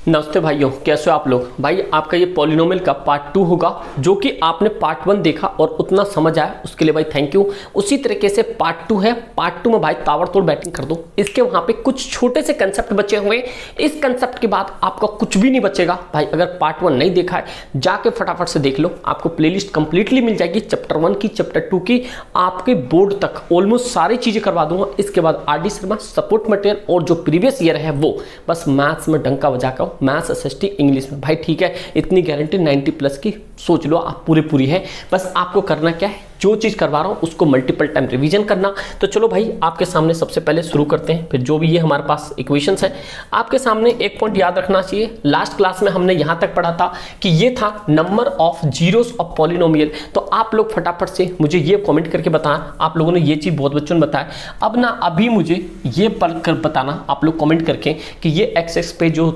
नमस्ते भाइयों, कैसे हो आप लोग। भाई आपका ये पॉलिनोमियल का पार्ट 2 होगा, जो कि आपने पार्ट 1 देखा और उतना समझ आया उसके लिए भाई थैंक यू। उसी तरीके से पार्ट 2 है, पार्ट 2 में भाई ताबड़तोड़ बैटिंग कर दो। इसके वहां पे कुछ छोटे से कंसेप्ट बचे हुए, इस कंसेप्ट के बाद आपका कुछ भी नहीं बचेगा भाई। अगर पार्ट 1 नहीं देखा है जाके फटाफट से देख लो, आपको प्लेलिस्ट कंप्लीटली मिल जाएगी, चैप्टर 1 की, चैप्टर 2 की, आपके बोर्ड तक ऑलमोस्ट सारी चीजें करवा दूंगा। इसके बाद आरडी शर्मा सपोर्ट मटेरियल और जो प्रीवियस ईयर है वो, बस मैथ्स में डंका बजा कर मैथ्स एसएसटी इंग्लिश में भाई, ठीक है। इतनी गारंटी 90 प्लस की सोच लो आप, पूरी है। बस आपको करना क्या है, जो चीज करवा रहा हूं उसको मल्टीपल टाइम रिवीजन करना। तो चलो भाई आपके सामने सबसे पहले शुरू करते हैं, फिर जो भी ये हमारे पास इक्वेशंस है आपके सामने एक पॉइंट याद रखना चाहिए। लास्ट क्लास में हमने यहां तक पढ़ा था कि ये था number of zeros of polynomial. तो आप लोग फटाफट से मुझे ये कमेंट करके बताना, आप लोगों ने ये चीज बहुत बच्चों ने बताया। अब ना अभी मुझे ये पढ़ कर बताना आप लोग कमेंट करके कि ये एक्स पे जो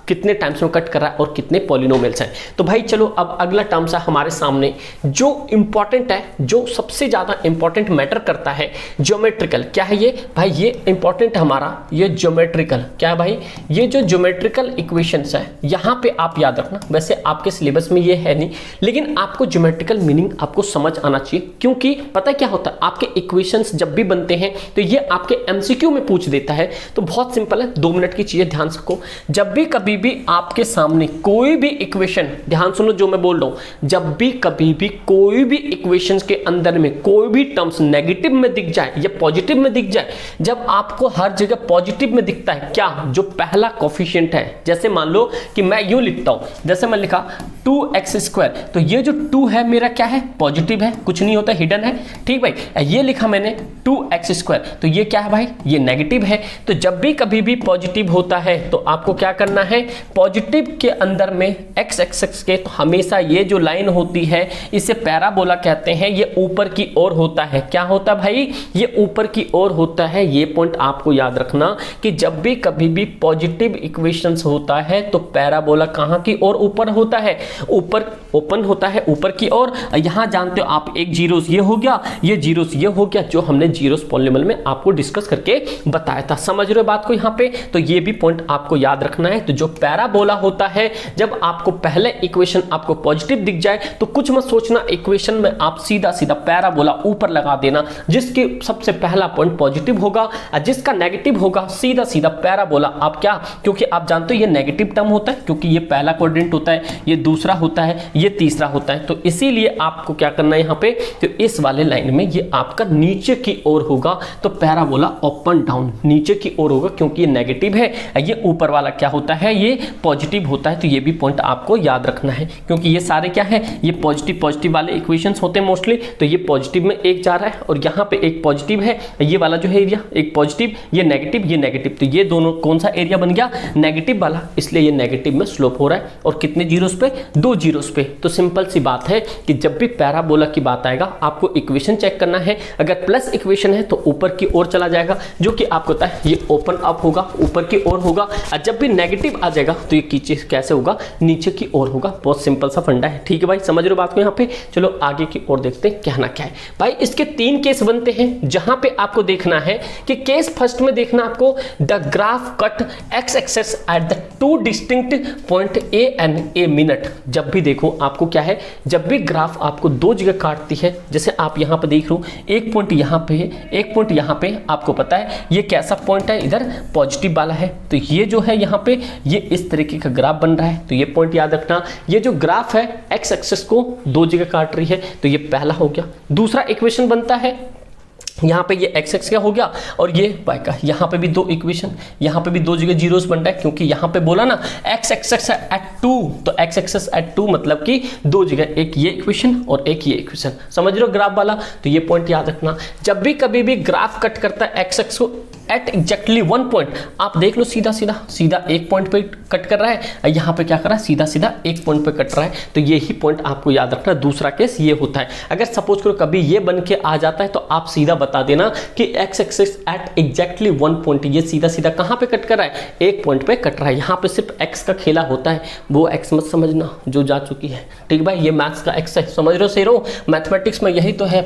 कितने टाइम्स में कट कर रहा है और कितने पॉलिनोमियल्स हैं। तो भाई चलो अब अगला टर्म्स है हमारे सामने, जो इंपॉर्टेंट है, जो सबसे ज्यादा इंपॉर्टेंट मैटर करता है, ज्योमेट्रिकल। क्या है ये भाई? ये इंपॉर्टेंट हमारा ये ज्योमेट्रिकल। क्या है भाई? ये जो ज्योमेट्रिकल इक्वेशंस है यहां पे आप याद रखना। वैसे आपके सिलेबस में ये है नहीं, लेकिन आपको ज्योमेट्रिकल मीनिंग आपको समझ आना चाहिए, क्योंकि पता है क्या होता है, आपके इक्वेशंस जब भी बनते हैं तो ये आपके एमसीक्यू में पूछ देता है। तो बहुत सिंपल है, 2 मिनट की चीजें ध्यान रखो। जब भी कभी भी आपके सामने कोई भी इक्वेशन, ध्यान सुनो जो मैं बोल रहा हूं, जब भी कभी भी कोई भी इक्वेशंस के अंदर में कोई भी टर्म्स नेगेटिव में दिख जाए या पॉजिटिव में दिख जाए, जब आपको हर जगह पॉजिटिव में दिखता है, क्या जो पहला कोफिशिएंट है, जैसे मान लो कि मैं यूं लिखता हूं, जैसे मैं लिखा 2x², तो ये जो 2 है मेरा क्या है? पॉजिटिव है, कुछ नहीं होता, हिडन है, ठीक भाई। ये लिखा मैंने 2x², तो ये क्या है भाई? ये नेगेटिव है। तो जब भी कभी भी पॉजिटिव होता है तो आपको क्या करना है, पॉजिटिव के अंदर में एक्स एक्सिस के, तो हमेशा ये जो लाइन होती है इसे पैराबोला कहते हैं, ये ऊपर की ओर होता है। क्या होता है भाई? ये ऊपर की ओर होता है। ये पॉइंट आपको याद रखना कि जब भी कभी भी पॉजिटिव इक्वेशंस होता है तो पैराबोला कहां की ओर? ऊपर होता है, ऊपर ओपन होता है, ऊपर की ओर। यहां जानते हो आप, एक जीरोस ये हो गया, ये जीरोस ये हो गया, जो हमने जीरोस पॉलिनोमियल में आपको डिस्कस करके बताया था। समझ रहे हो बात को यहां पे? तो ये भी पॉइंट आपको याद रखना है। तो जो पैराबोला होता है, जब आपको पहले इक्वेशन आपको पॉजिटिव दिख जाए तो कुछ मत सोचना, इक्वेशन में आप सीधा सीधा पैराबोला ऊपर लगा देना, जिसके सबसे पहला पॉइंट पॉजिटिव होगा और जिसका नेगेटिव होगा सीधा सीधा पैराबोला। आप क्या, क्योंकि आप जानते हो ये नेगेटिव टर्म होता है, क्योंकि ये पहला क्वाड्रेंट होता है, ये दूसरा होता है, ये तीसरा होता है, तो इसीलिए आपको क्या करना है यहाँ पे, तो इस वाले लाइन में ये आपका नीचे की ओर होगा, तो पैराबोला ओपन डाउन नीचे की ओर होगा, क्योंकि ये नेगेटिव है। ये ऊपर वाला क्या होता है? ये पॉजिटिव होता है। तो ये भी पॉइंट आपको याद रखना है, क्योंकि ये सारे क्या है, ये पॉजिटिव वाले इक्वेशंस होते हैं मोस्टली। तो ये पॉजिटिव में एक जा रहा है और यहाँ पे एक पॉजिटिव है, ये वाला जो है एरिया, एक पॉजिटिव, ये नेगेटिव, ये नेगेटिव, तो ये दोनों कौन सा एरिया बन गया? नेगेटिव वाला, इसलिए ये नेगेटिव में स्लोप हो रहा है। और कितने जीरोस पे? 2 जीरोस पे। तो सिंपल सी बात है कि जब भी पैराबोला की बात आएगा आपको इक्वेशन चेक करना है। अगर प्लस इक्वेशन है तो ऊपर की ओर चला जाएगा, जो कि आपको पता है ये ओपन अप होगा, ऊपर की ओर होगा। और जब भी नेगेटिव आ जाएगा तो ये कैसे होगा? नीचे की ओर होगा। बहुत सिंपल सा फंडा है, ठीक है भाई, समझ रहे हो बात को यहाँ पे? चलो आगे की ओर देखते हैं कहना क्या है भाई। इसके 3 केस बनते हैं, जहां पे आपको देखना है कि केस फर्स्ट में देखना आपको, the graph cut x axis at the 2 distinct point A and a minute. जब भी देखो आपको क्या है, जब भी ग्राफ आपको 2 जगह काटती है, जैसे आप यहाँ पे देख लो, एक पॉइंट यहाँ पे है, एक पॉइंट यहाँ पे, आपको पता है ये कैसा पॉइंट है, इधर पॉजिटिव वाला है, तो ये जो है यहाँ पे ये इस तरीके का ग्राफ बन रहा है। तो ये पॉइंट याद रखना, ये जो ग्राफ है एक्स एक्सिस को 2 जगह काट रही है, तो ये पहला हो गया। दूसरा इक्वेशन बनता है, यहाँ पे ये एक्स एक्स क्या हो गया और ये वाई का, यहाँ पे भी 2 इक्वेशन, यहाँ पे भी 2 जगह जीरोस बन रहा है, क्योंकि यहाँ पे बोला ना एक्स एक्सेस एट 2, तो एक्स एक्सेस एट 2 मतलब कि 2 जगह, एक ये इक्वेशन और एक ये इक्वेशन। समझ रहे हो ग्राफ वाला? तो ये पॉइंट याद रखना, जब भी कभी भी ग्राफ कट करता है एक्स एक्स को एट एग्जैक्टली 1 पॉइंट, आप देख लो सीधा एक पॉइंट पे कट कर रहा है, यहाँ पे क्या कर रहा है, सीधा एक पॉइंट पे कट रहा है। तो यही पॉइंट आपको याद रखना। दूसरा केस ये होता है, अगर सपोज करो कभी ये बन के आ जाता है तो आप सीधा बता देना कि x axis at exactly 1 point, ये सीधा कहाँ पे कट कर रहा है? एक पॉइंट पे कट रहा है। यहाँ पे सिर्फ एक्स का खेला होता है, वो एक्स मत समझना जो जा चुकी है, ठीक भाई, ये मैथ्स का एक्स है, समझ रहे हो? सही रहो, मैथमेटिक्स में यही तो है,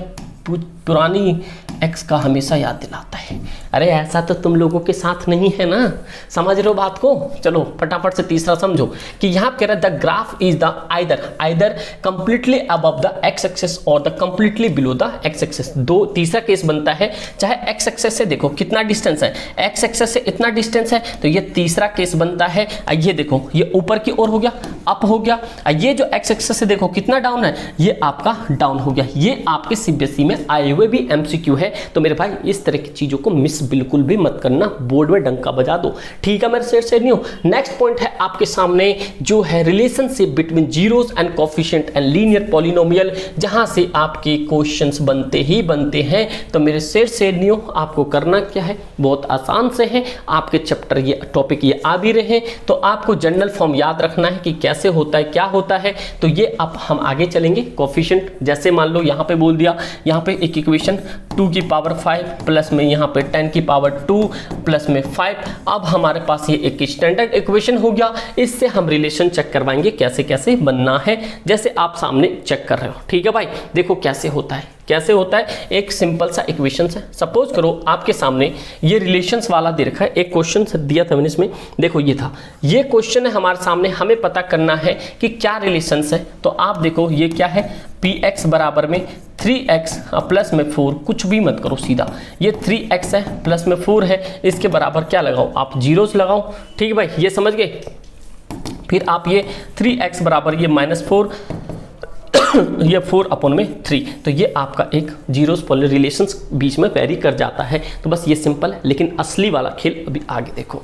पुरानी एक्स का हमेशा याद दिलाता है। अरे ऐसा तो तुम लोगों के साथ नहीं है ना, समझ रहे हो बात को। चलो फटाफट से तीसरा समझो कि यहाँ कह रहा है the graph is the either completely above the X axis और the completely below the X axis. दो तीसरा केस बनता है, चाहे एक्स एक्सिस से देखो कितना डिस्टेंस है, एक्स एक्सिस से इतना डिस्टेंस है, तो ये तीसरा केस बनता है। ये देखो ये ऊपर की ओर हो गया, अप हो गया। ये जो एक्स एक्सिस से देखो कितना डाउन है, ये आपका डाउन हो गया। ये आपके सीबीएसई में आए हुए भी एमसीक्यू है। तो मेरे भाई इस तरह की चीजों को मिस बिल्कुल भी मत करना, बोर्ड में डंका बजा दो, ठीक है मेरे शेर से नहीं हो। नेक्स्ट पॉइंट है आपके सामने जो है relationship between zeros and coefficient and linear polynomial, जहां से आपके क्वेश्चंस बनते ही बनते हैं। तो मेरे शेर से नहीं हो, आपको करना क्या है, बहुत आसान से है। आपके चैप्टर ये टॉपिक ये आ भी रहे हैं, तो आपको जनरल फॉर्म याद रखना है कि कैसे होता है, क्या होता है। तो ये अब हम आगे चलेंगे। कोफिशिएंट जैसे मान लो यहाँ पे बोल दिया, यहाँ पे एक इक्वेशन 2 की पावर 5 प्लस में यहाँ पे 10 की पावर 2 प्लस में 5। अब हमारे पास ये एक स्टैंडर्ड इक्वेशन हो गया। इससे हम रिलेशन चेक करवाएंगे कैसे कैसे बनना है, जैसे आप सामने चेक कर रहे हो, ठीक है भाई। देखो कैसे होता है, कैसे होता है। एक सिंपल सा इक्वेशन है, सपोज करो आपके सामने ये रिलेशंस वाला दे रखा है। एक क्वेश्चन दिया था मैंने इसमें, देखो ये था, ये क्वेश्चन है हमारे सामने, हमें पता करना है कि क्या रिलेशंस है। तो आप देखो ये क्या है, px बराबर में 3x प्लस में 4, कुछ भी मत करो सीधा, ये 3x है प्लस में 4 है, इसके बराबर क्या लगाओ, आप जीरोस लगाओ, ठीक है भाई, ये समझ गए। फिर आप ये 3x बराबर ये -4 ये 4 अपॉन में 3, तो ये आपका एक जीरोस पॉली रिलेशंस बीच में वेरी कर जाता है। तो बस ये सिंपल है, लेकिन असली वाला खेल अभी आगे देखो।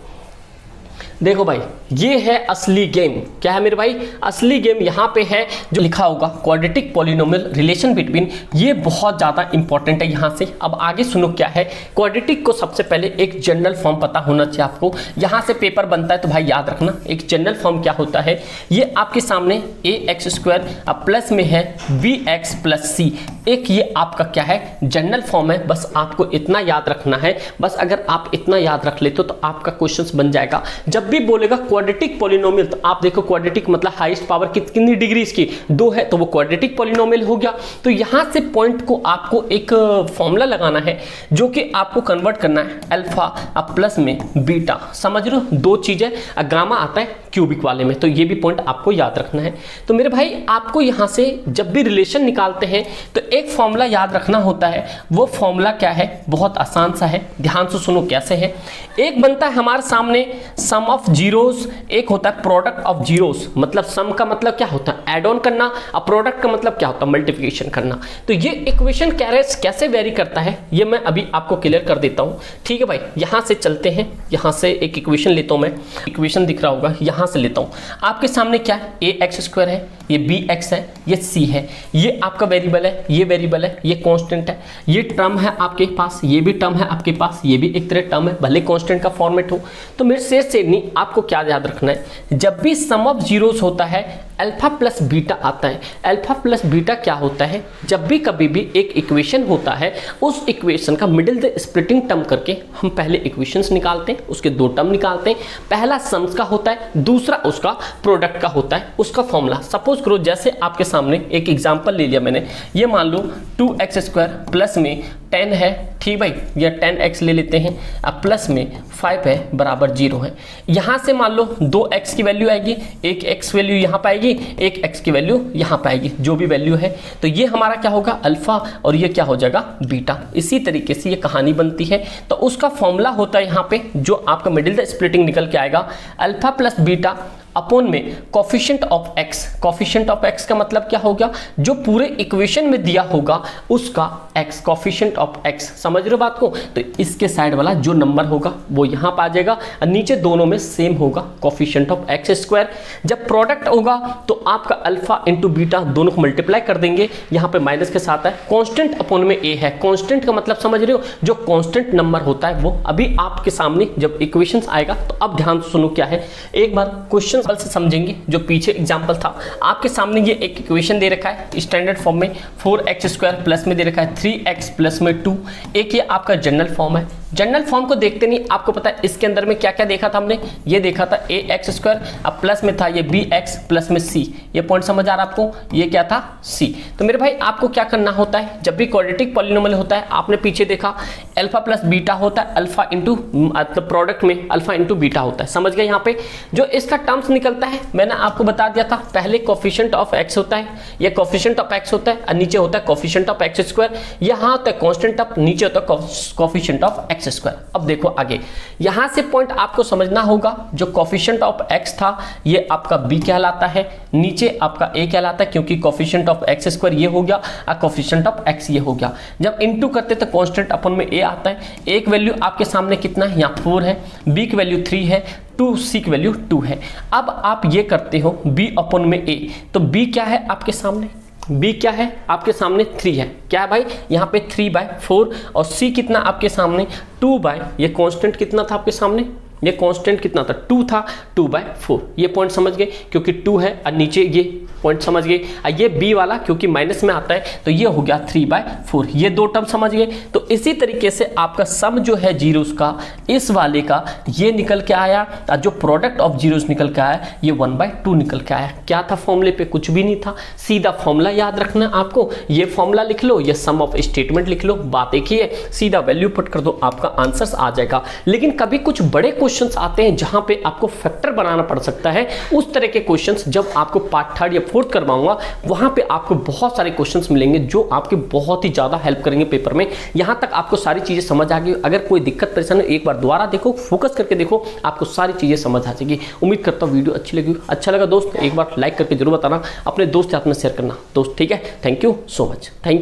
देखो भाई ये है असली गेम। क्या है मेरे भाई, असली गेम यहाँ पे है जो लिखा होगा क्वाड्रेटिक पॉलिनोमियल रिलेशन बिटवीन। ये बहुत ज़्यादा इंपॉर्टेंट है यहाँ से। अब आगे सुनो क्या है, क्वाड्रेटिक को सबसे पहले एक जनरल फॉर्म पता होना चाहिए आपको। यहाँ से पेपर बनता है तो भाई याद रखना, एक जनरल फॉर्म क्या होता है। ये आपके सामने ax² अब प्लस में है bx + c, एक ये आपका क्या है जनरल फॉर्म है। बस आपको इतना याद रखना है, बस अगर आप इतना याद रख लेते तो आपका क्वेश्चन बन जाएगा। जब भी बोलेगा क्वाड्रेटिक पॉलिनोमियल, तो आप देखो क्वाड्रेटिक मतलब हाईएस्ट पावर कितनी डिग्री इसकी 2 है, तो वो क्वाड्रेटिक पॉलिनोमियल हो गया। तो यहां से पॉइंट को आपको एक फॉर्मूला लगाना है जो कि आपको कन्वर्ट करना है अल्फा अब प्लस में बीटा, समझ रहे हो, दो चीजें। गामा आता है क्यूबिक वाले में, तो ये भी पॉइंट आपको याद रखना है। तो मेरे भाई आपको यहां से जब भी रिलेशन निकालते हैं तो एक फॉर्मूला याद रखना होता है। वो फॉर्मूला क्या है, बहुत आसान सा है, ध्यान से सुनो कैसे है। एक बनता है हमारे सामने सम ऑफ जीरोस, एक होता है प्रोडक्ट ऑफ जीरोस। मतलब सम का मतलब क्या होता है, एड ऑन करना, और प्रोडक्ट का मतलब क्या होता है, मल्टीप्लिकेशन करना। तो ये इक्वेशन कैसे वेरी करता है ये मैं अभी आपको क्लियर कर देता हूं, ठीक है भाई। यहां से चलते हैं, यहां से एक इक्वेशन लेता हूं मैं, इक्वेशन दिख रहा होगा, यहां से लेता हूं। आपके सामने क्या है, ax² है, ये bx है, ये c है, ये आपका वेरिएबल है, ये वेरिएबल है, ये कांस्टेंट है, ये टर्म है आपके पास, ये भी टर्म है आपके पास, ये भी एक तरह टर्म है, भले कांस्टेंट का फॉर्मेट हो। तो मेरे से नहीं, आपको क्या याद रखना है, जब भी सम ऑफ जीरोस होता है अल्फा प्लस बीटा आता है। अल्फा प्लस बीटा क्या होता है, जब भी कभी भी एक इक्वेशन होता है, उस इक्वेशन का मिडिल द स्प्लिटिंग टर्म करके हम पहले इक्वेशंस निकालते हैं, उसके दो टर्म निकालते हैं। पहला सम्स का होता है, दूसरा उसका प्रोडक्ट का होता है, उसका फॉर्मूला। सपोज करो जैसे आपके सामने एक एग्जांपल ले लिया मैंने, ये मान लो 2x² प्लस में 10 है, ठीक भाई, या 10x ले लेते हैं, अब प्लस में 5 है बराबर 0 है। यहाँ से मान लो 2x की वैल्यू आएगी, एक x वैल्यू यहाँ पाएगी, एक x की वैल्यू यहाँ पाएगी, जो भी वैल्यू है। तो ये हमारा क्या होगा अल्फा, और ये क्या हो जाएगा बीटा। इसी तरीके से ये कहानी बनती है। तो उसका फॉर्मूला होता है यहाँ पे, जो आपका मिडिल द स्प्लिटिंग निकल के आएगा, अल्फा प्लस बीटा अपॉन में coefficient of x। Coefficient of x का मतलब क्या हो गया, जो पूरे इक्वेशन में दिया होगा उसका x, कोफिशिएंट ऑफ x, समझ रहे हो बात को। तो इसके साइड वाला जो नंबर होगा वो यहाँ पे आ जाएगा, और नीचे दोनों में सेम होगा कोफिशिएंट ऑफ x²। जब प्रोडक्ट होगा तो आपका अल्फा इंटू बीटा दोनों को मल्टीप्लाई कर देंगे, यहाँ पे माइनस के साथ है, कांस्टेंट अपॉन में a है। कांस्टेंट का मतलब समझ रहे हो, जो कांस्टेंट नंबर होता है वो अभी आपके सामने जब इक्वेशंस आएगा। तो अब ध्यान से सुनो क्या है, एक बार क्वेश्चन से समझेंगे। जो पीछे एग्जांपल था आपके सामने, ये एक इक्वेशन दे रखा है स्टैंडर्ड फॉर्म में, 4x² प्लस में दे रखा है 3x प्लस में 2, एक ये आपका जनरल फॉर्म है। जनरल फॉर्म को देखते नहीं, आपको पता है इसके अंदर में क्या क्या देखा था हमने, ये देखा था ए एक्स स्क्वायर, अब प्लस में था ये बी एक्स प्लस में सी, ये पॉइंट समझ आ रहा है आपको, ये क्या था सी। तो मेरे भाई आपको क्या करना होता है, जब भी क्वाड्रेटिक पॉलिनोमियल होता है, आपने पीछे देखा अल्फा प्लस बीटा होता है, अल्फा इंटू प्रोडक्ट में अल्फा इंटू बीटा होता है, समझ गए। यहाँ पे जो इसका टर्म्स निकलता है मैंने आपको बता दिया था, पहले कोफिशिएंट ऑफ एक्स होता है, ये कोफिशिएंट ऑफ एक्स होता है और नीचे होता है कोफिशिएंट ऑफ एक्स स्क्वायर, यहाँ होता है कांस्टेंट ऑफ, नीचे होता है कोफिशिएंट ऑफ एक्स स्क्वायर। अब देखो आगे, यहां से पॉइंट आपको समझना होगा, जो कोफिशिएंट ऑफ एक्स था ये आपका बी कहलाता है, नीचे आपका ए कहलाता है, क्योंकि कोफिशिएंट ऑफ एक्स स्क्वायर ये हो गया और कोफिशिएंट ऑफ एक्स ये हो गया। जब इनटू करते तो कांस्टेंट अपन में ए आता है, ए की वैल्यू आपके सामने कितना है, यहाँ 4 है, बी की वैल्यू 3 है, 2 सी की वैल्यू 2 है। अब आप ये करते हो बी अपन में ए, तो बी क्या है आपके सामने, b क्या है आपके सामने 3 है, क्या है भाई यहाँ पे 3/4, और c कितना आपके सामने 2 ये कांस्टेंट कितना था आपके सामने, ये कांस्टेंट कितना था 2 था, 2/4। ये पॉइंट समझ गए, क्योंकि 2 है और नीचे ये पॉइंट समझ गए, और ये b वाला क्योंकि माइनस में आता है तो ये हो गया 3/4, ये दो टर्म समझ गए। तो इसी तरीके से आपका सम जो है जीरोस का, इस वाले का ये निकल के आया, और जो प्रोडक्ट ऑफ जीरोस निकल के आया ये 1/2 निकल के आया। क्या था फॉर्मूले पे, कुछ भी नहीं था, सीधा फॉर्मूला याद रखना है आपको, ये फॉर्मूला लिख लो, ये सम ऑफ स्टेटमेंट लिख लो, बात एक ही है, सीधा वैल्यू पुट कर दो, आपका आंसर आ जाएगा। लेकिन कभी कुछ बड़े क्वेश्चंस आते हैं जहां पे आपको फैक्टर बनाना पड़ सकता है, उस तरह के क्वेश्चंस जब आपको पार्ट 3rd या 4th करवाऊंगा, वहां पे आपको बहुत सारे क्वेश्चंस मिलेंगे जो आपके बहुत ही ज्यादा हेल्प करेंगे पेपर में। यहां तक आपको सारी चीजें समझ आ गई, अगर कोई दिक्कत परेशानी एक बार दोबारा देखो, फोकस करके देखो, आपको सारी चीजें समझ आ जाएगी। उम्मीद करता हूं वीडियो अच्छी लगी, अच्छा लगा दोस्त एक बार लाइक करके जरूर बताना, अपने दोस्त के साथ में शेयर करना दोस्त, ठीक है। Thank you so much, thank